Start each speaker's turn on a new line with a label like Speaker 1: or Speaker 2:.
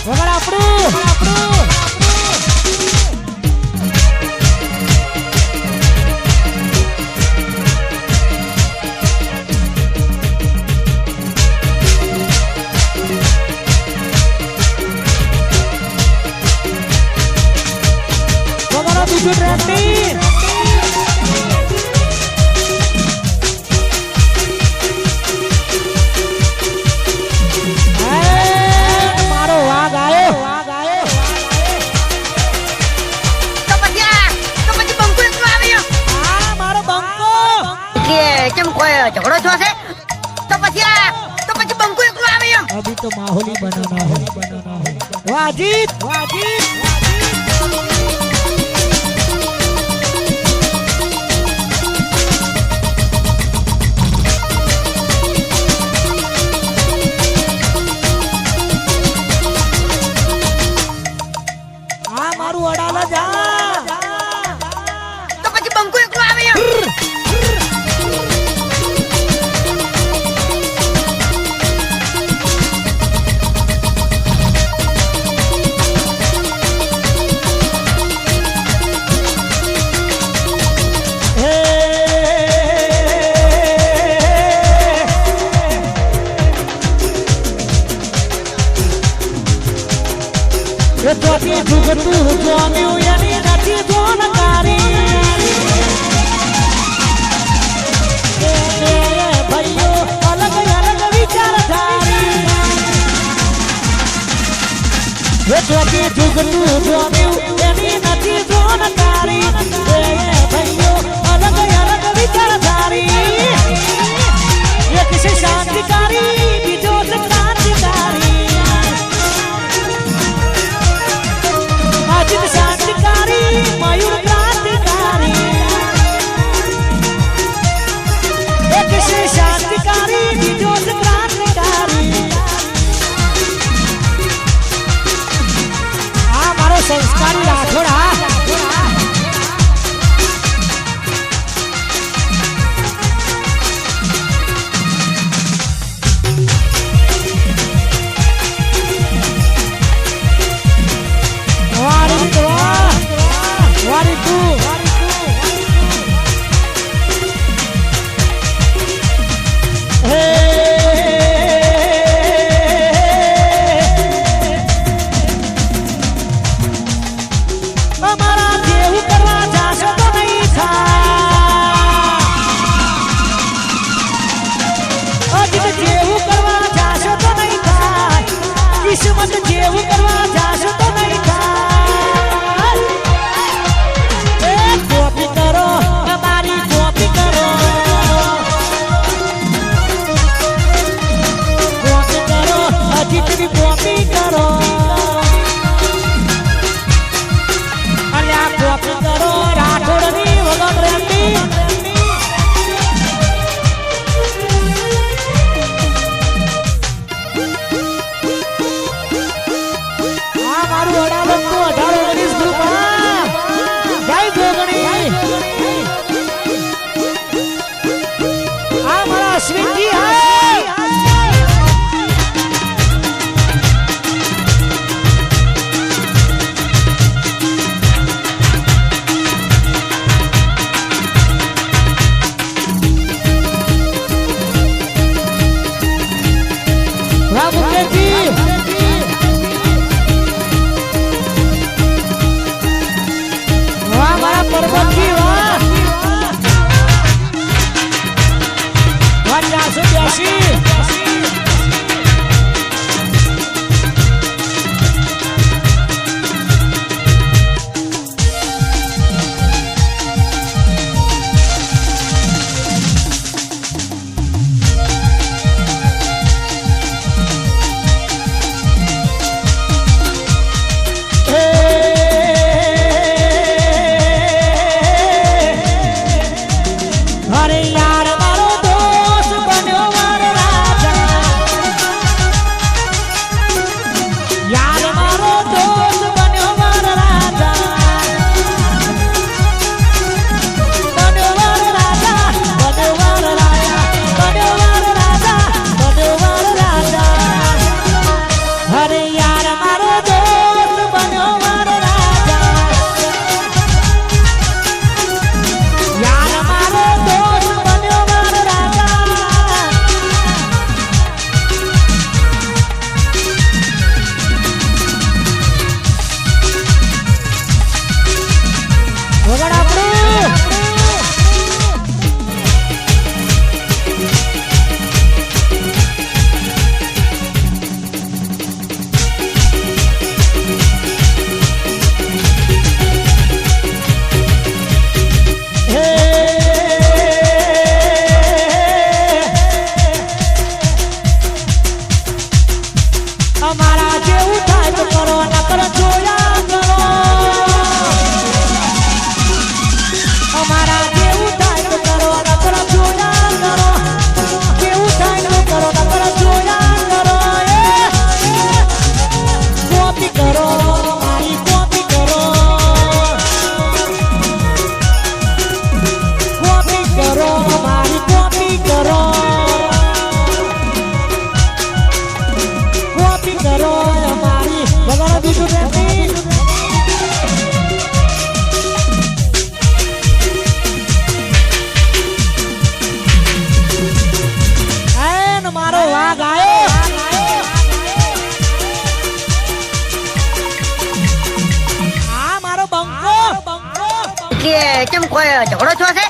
Speaker 1: વગર આપણું બીજું ટ્રેન્ડી મારો વાઘ આવ્યો
Speaker 2: તો પછી બંકો એકલો આવ્યો.
Speaker 1: હા મારો બંકો
Speaker 2: કેમ કોઈ ઝઘડો છો છે? તો પછી બંકો એકલો આવ્યો.
Speaker 1: અભી તો માહોલ ही बनाना है वाजिद મારું અડાલા જા
Speaker 2: તો પછી બંકો એકલો આવ્યો.
Speaker 1: જોતી જુગતું જોમ્યું એની નથી જોનકારી ભાઈઓ અલગ અલગ વિચારધારી જોતી જુગતું જોમ્યું એની નથી જોનકારી ભાઈઓ અલગ અલગ વિચારધારી એક છે શાંતિકારી બીજો છે ક્રાંતિકારી અજીત શાંતિકારી મયુર ક્રાંતિકારી એક છે શાંતિકારી બીજો છે ક્રાંતિકારી આ મારો સંસ્કારી રાઠોડ જેવું થાય તો કરો નકર જોયા કરો અમારા જેવું થાય તો કરો નકર જોયા કરો જેવું થાય તો કરો નકર જોયા કરો કોપી કરો મારી કોપી કરો કોપી કરો મારી કોપી કરો કોપી કરો અમારી બગાડો બીજું નથી એન મારો વાઘ આયો આ મારો બંકો
Speaker 2: કે કેમ કોઈ ઝઘડો છો છે